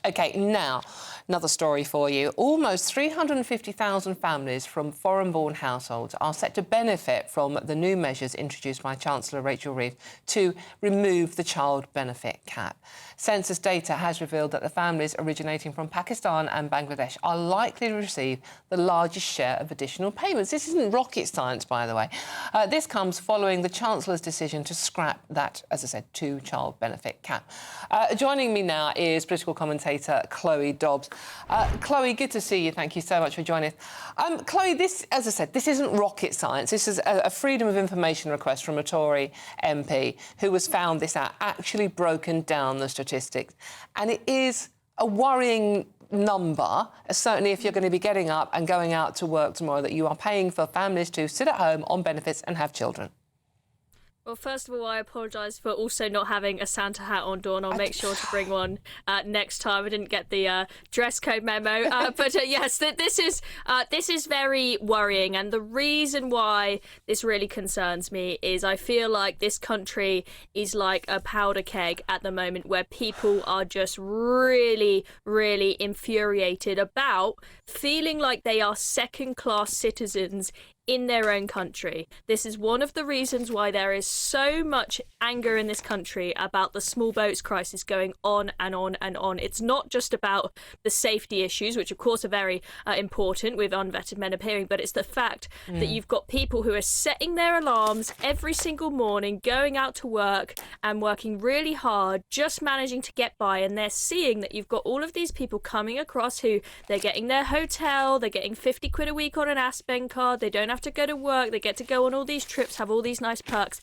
OK, now, another story for you. Almost 350,000 families from foreign-born households are set to benefit from the new measures introduced by Chancellor Rachel Reeves to remove the child benefit cap. Census data has revealed that the families originating from Pakistan and Bangladesh are likely to receive the largest share of additional payments. This isn't rocket science, by the way. This comes following the Chancellor's decision to scrap that, as I said, two-child benefit cap. Joining me now is political commentator Chloe Dobbs. Chloe, good to see you. Thank you so much for joining us. Chloe, this, as I said, this isn't rocket science. This is a freedom of information request from a Tory MP who has found this out, actually broken down the statistics. And it is a worrying number, certainly if you're going to be getting up and going out to work tomorrow, that you are paying for families to sit at home on benefits and have children. Well, first of all, I apologise for also not having a Santa hat on, Dawn. I'll make sure to bring one next time. I didn't get the dress code memo, but yes, this is very worrying. And the reason why this really concerns me is I feel like this country is like a powder keg at the moment, where people are just really, really infuriated about feeling like they are second-class citizens in their own country. This is one of the reasons why there is so much anger in this country about the small boats crisis going on and on and on. It's not just about the safety issues, which of course are very important with unvetted men appearing, but it's the fact that you've got people who are setting their alarms every single morning, going out to work and working really hard, just managing to get by, and they're seeing that you've got all of these people coming across who they're getting their hotel, they're getting 50 quid a week on an Aspen card, they don't have to go to work, they get to go on all these trips, have all these nice perks.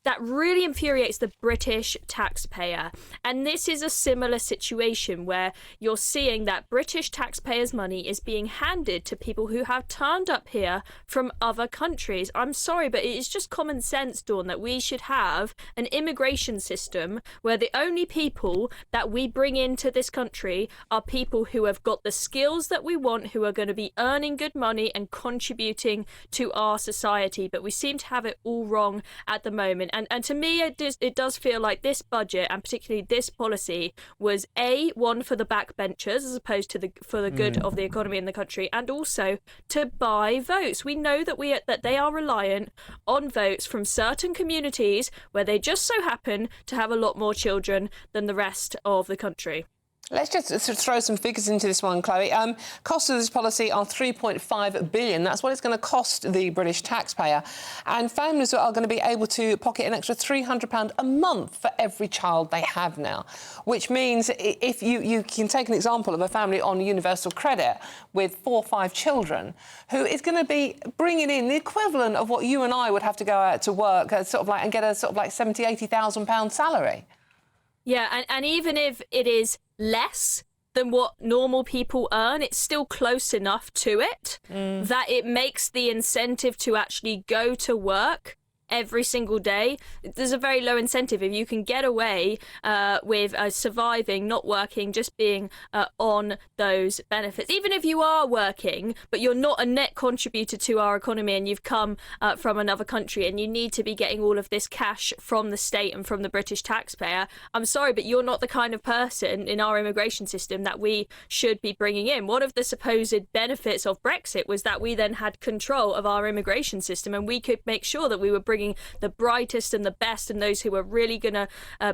That really infuriates the British taxpayer. And this is a similar situation where you're seeing that British taxpayers' money is being handed to people who have turned up here from other countries. I'm sorry, but it is just common sense, Dawn, that we should have an immigration system where the only people that we bring into this country are people who have got the skills that we want, who are going to be earning good money and contributing to our society. But we seem to have it all wrong at the moment. And to me, it does feel like this budget, and particularly this policy, was one for the backbenchers as opposed to for the good of the economy in the country, and also to buy votes. We know that they are reliant on votes from certain communities where they just so happen to have a lot more children than the rest of the country. Let's just throw some figures into this one, Chloe. Costs of this policy are £3.5 billion. That's what it's going to cost the British taxpayer. And families are going to be able to pocket an extra £300 a month for every child they have now, which means if you can take an example of a family on universal credit with 4 or 5 children who is going to be bringing in the equivalent of what you and I would have to go out to work and get a £70,000, £80,000 salary. Yeah, and even if it is less than what normal people earn, it's still close enough to it that it makes the incentive to actually go to work every single day. There's a very low incentive if you can get away with surviving, not working, just being on those benefits. Even if you are working, but you're not a net contributor to our economy and you've come from another country and you need to be getting all of this cash from the state and from the British taxpayer, I'm sorry, but you're not the kind of person in our immigration system that we should be bringing in. One of the supposed benefits of Brexit was that we then had control of our immigration system and we could make sure that we were bringing the brightest and the best and those who are really going to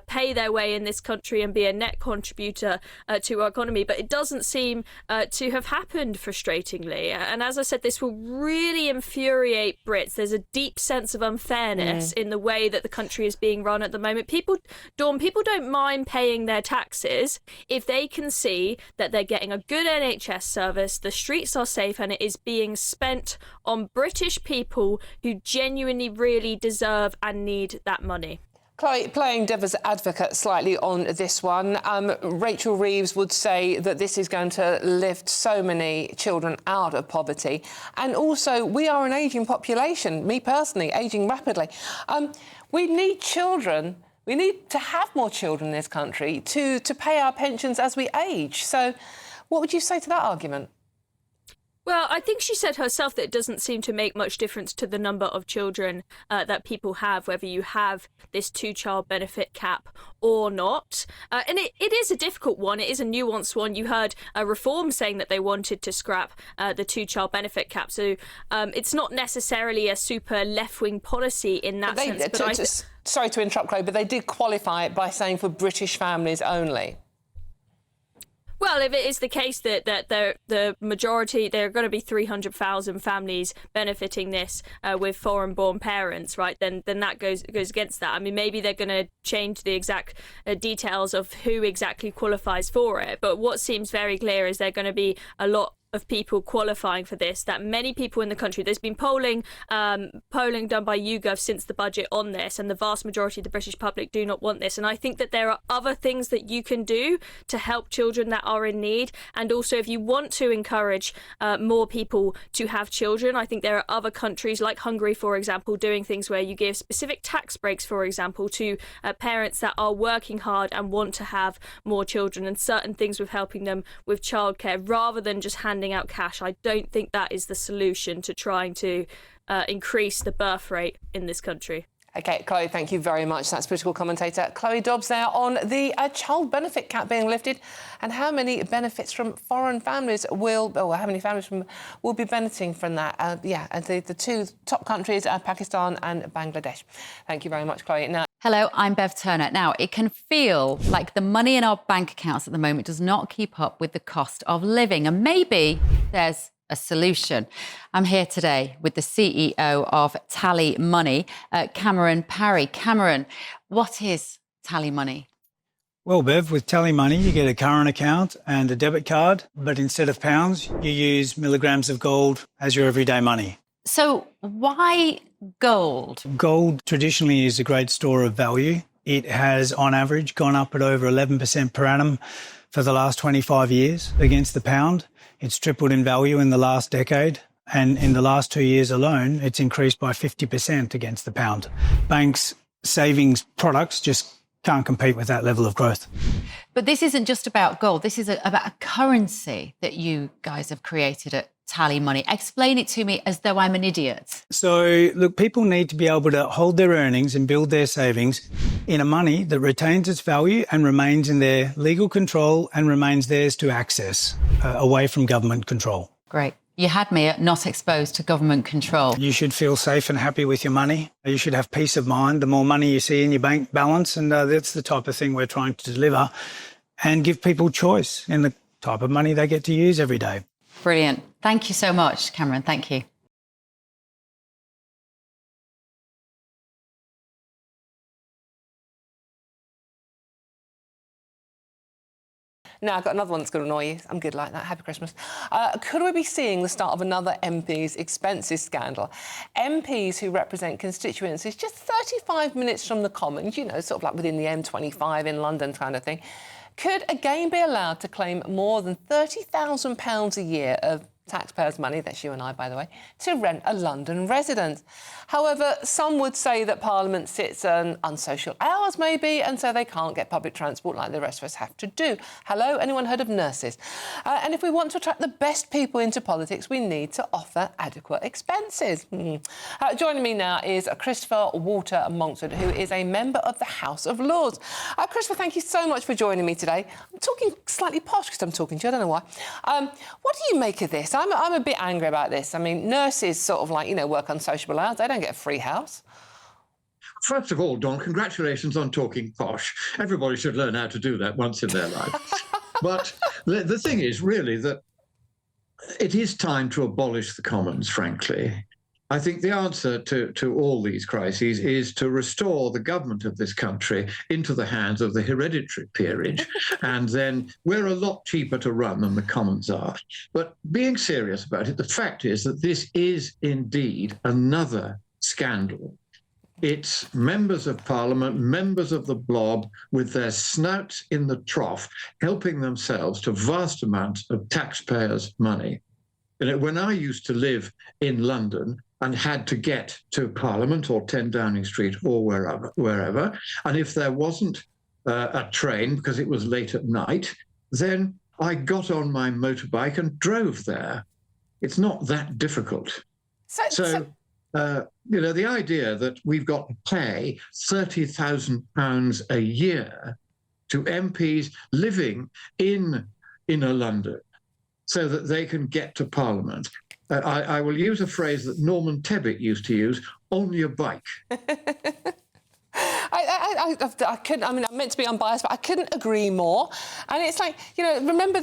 pay their way in this country and be a net contributor to our economy. But it doesn't seem to have happened, frustratingly. And as I said, this will really infuriate Brits. There's a deep sense of unfairness in the way that the country is being run at the moment. People don't mind paying their taxes if they can see that they're getting a good NHS service, the streets are safe, and it is being spent on British people who genuinely really deserve and need that money. Chloe, playing devil's advocate slightly on this one, Rachel Reeves would say that this is going to lift so many children out of poverty. And also, we are an ageing population, me personally, ageing rapidly. We need children. We need to have more children in this country to pay our pensions as we age. So what would you say to that argument? Well, I think she said herself that it doesn't seem to make much difference to the number of children that people have, whether you have this two-child benefit cap or not. And it is a difficult one. It is a nuanced one. You heard Reform saying that they wanted to scrap the two-child benefit cap. So it's not necessarily a super left-wing policy in that sense. Sorry to interrupt, Chloe, but they did qualify it by saying for British families only. Well, if it is the case that the majority, there are going to be 300,000 families benefiting this with foreign-born parents, right? Then that goes against that. I mean, maybe they're going to change the exact details of who exactly qualifies for it. But what seems very clear is there are going to be a lot of people qualifying for this, that many people in the country, there's been polling done by YouGov since the budget on this, and the vast majority of the British public do not want this. And I think that there are other things that you can do to help children that are in need. And also, if you want to encourage more people to have children, I think there are other countries like Hungary, for example, doing things where you give specific tax breaks, for example, to parents that are working hard and want to have more children, and certain things with helping them with childcare, rather than just handing out cash. I don't think that is the solution to trying to increase the birth rate in this country. OK, Chloe, thank you very much. That's political commentator Chloe Dobbs there on the child benefit cap being lifted and how many benefits from foreign families will be benefiting from that. The two top countries are Pakistan and Bangladesh. Thank you very much, Chloe. Now, hello, I'm Bev Turner. Now, it can feel like the money in our bank accounts at the moment does not keep up with the cost of living, and maybe there's a solution. I'm here today with the CEO of TallyMoney, Cameron Parry. Cameron, what is TallyMoney? Well, Bev, with TallyMoney, you get a current account and a debit card, but instead of pounds, you use milligrams of gold as your everyday money. So why gold? Gold traditionally is a great store of value. It has, on average, gone up at over 11% per annum for the last 25 years against the pound. It's tripled in value in the last decade. And in the last 2 years alone, it's increased by 50% against the pound. Banks' savings products just can't compete with that level of growth. But this isn't just about gold. This is about a currency that you guys have created at TallyMoney. Explain it to me as though I'm an idiot. So, look, people need to be able to hold their earnings and build their savings in a money that retains its value and remains in their legal control and remains theirs to access, away from government control. Great. You had me at not exposed to government control. You should feel safe and happy with your money. You should have peace of mind the more money you see in your bank balance, and that's the type of thing we're trying to deliver, and give people choice in the type of money they get to use every day. Brilliant. Thank you so much, Cameron. Thank you. now I've got another one that's going to annoy you. I'm good like that. Happy Christmas. Could we be seeing the start of another MP's expenses scandal? MPs who represent constituencies just 35 minutes from the Commons, you know, sort of like within the M25 in London kind of thing, could again be allowed to claim more than £30,000 a year of taxpayers' money, that's you and I, by the way, to rent a London residence. However, some would say that Parliament sits on unsocial hours, maybe, and so they can't get public transport like the rest of us have to do. Hello, anyone heard of nurses? And if we want to attract the best people into politics, we need to offer adequate expenses. Joining me now is Christopher Walter Monkswood, who is a member of the House of Lords. Christopher, thank you so much for joining me today. I'm talking slightly posh because I'm talking to you, I don't know why. What do you make of this? I'm a bit angry about this. I mean, nurses sort of like, you know, work on sociable hours. They don't get a free house. First of all, Dawn, congratulations on talking posh. Everybody should learn how to do that once in their life. But the thing is really that it is time to abolish the Commons, frankly. I think the answer to all these crises is to restore the government of this country into the hands of the hereditary peerage. And then we're a lot cheaper to run than the Commons are. But being serious about it, the fact is that this is indeed another scandal. It's members of Parliament, members of the blob, with their snouts in the trough, helping themselves to vast amounts of taxpayers' money. And when I used to live in London and had to get to Parliament or 10 Downing Street or wherever, and if there wasn't a train because it was late at night, then I got on my motorbike and drove there. It's not that difficult. So the idea that we've got to pay £30,000 a year to MPs living in inner London so that they can get to Parliament. I will use a phrase that Norman Tebbit used to use, on your bike. I couldn't. I mean, I'm meant to be unbiased, but I couldn't agree more. And it's like, remember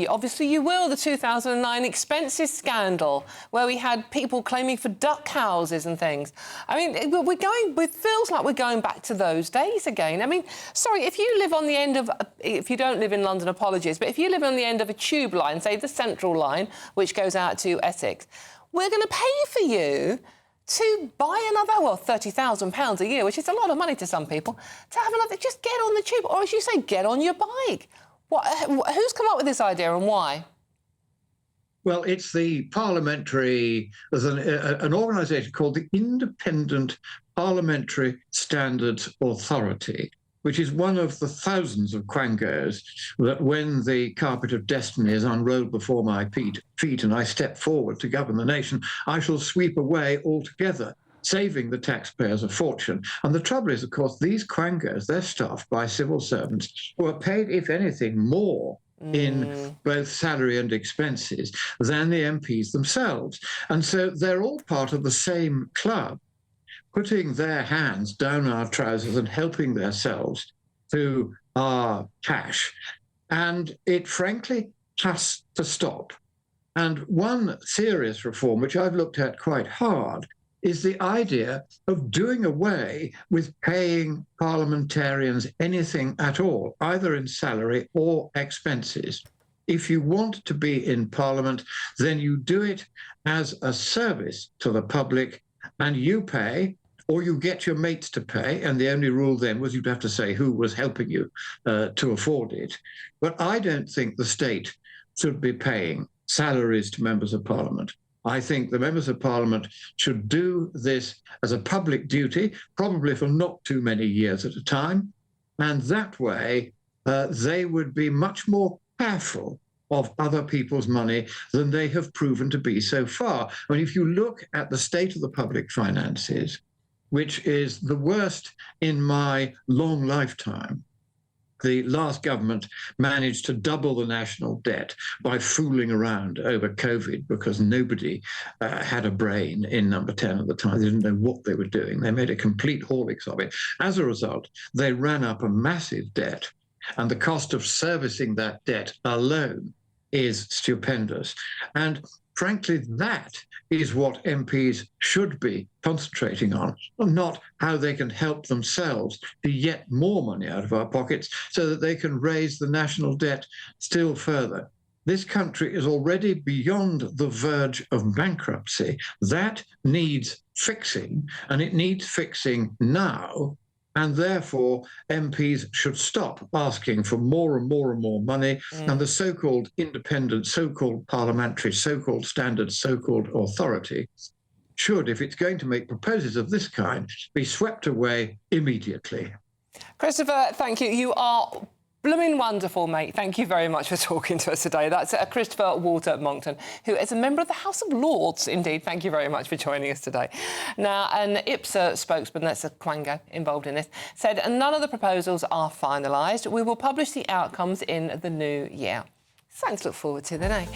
obviously you will, the 2009 expenses scandal, where we had people claiming for duck houses and things. I mean, it feels like we're going back to those days again. I mean, sorry, if you live on the end of, if you don't live in London, apologies, but if you live on the end of a tube line, say the Central line, which goes out to Essex, we're going to pay for you to buy another, £30,000 a year, which is a lot of money to some people, to have another, just get on the tube, or as you say, get on your bike. Who's come up with this idea and why? Well, it's the parliamentary, there's an organisation called the Independent Parliamentary Standards Authority, which is one of the thousands of quangos that when the carpet of destiny is unrolled before my feet and I step forward to govern the nation, I shall sweep away altogether, saving the taxpayers a fortune. And the trouble is, of course, these quangos, they're staffed by civil servants who are paid, if anything, more in both salary and expenses than the MPs themselves. And so they're all part of the same club, putting their hands down our trousers and helping themselves to our cash. And it frankly has to stop. And one serious reform, which I've looked at quite hard, is the idea of doing away with paying parliamentarians anything at all, either in salary or expenses. If you want to be in Parliament, then you do it as a service to the public, and you pay, or you get your mates to pay, and the only rule then was you'd have to say who was helping you to afford it. But I don't think the state should be paying salaries to members of Parliament. I think the members of Parliament should do this as a public duty, probably for not too many years at a time, and that way they would be much more careful of other people's money than they have proven to be so far. I mean, if you look at the state of the public finances, which is the worst in my long lifetime. The last government managed to double the national debt by fooling around over COVID because nobody had a brain in Number 10 at the time. They didn't know what they were doing. They made a complete haulix of it. As a result, they ran up a massive debt, and the cost of servicing that debt alone is stupendous. And frankly, that is what MPs should be concentrating on, not how they can help themselves to get more money out of our pockets so that they can raise the national debt still further. This country is already beyond the verge of bankruptcy. That needs fixing, and it needs fixing now. And therefore, MPs should stop asking for more and more and more money, and the so-called independent, so-called parliamentary, so-called standard, so-called authority should, if it's going to make proposals of this kind, be swept away immediately. Christopher, thank you. You are blooming wonderful, mate. Thank you very much for talking to us today. That's Christopher Walter Monckton, who is a member of the House of Lords. Indeed, thank you very much for joining us today. Now, an IPSA spokesman, that's a quango involved in this, said none of the proposals are finalised. We will publish the outcomes in the new year. Something to look forward to then, eh?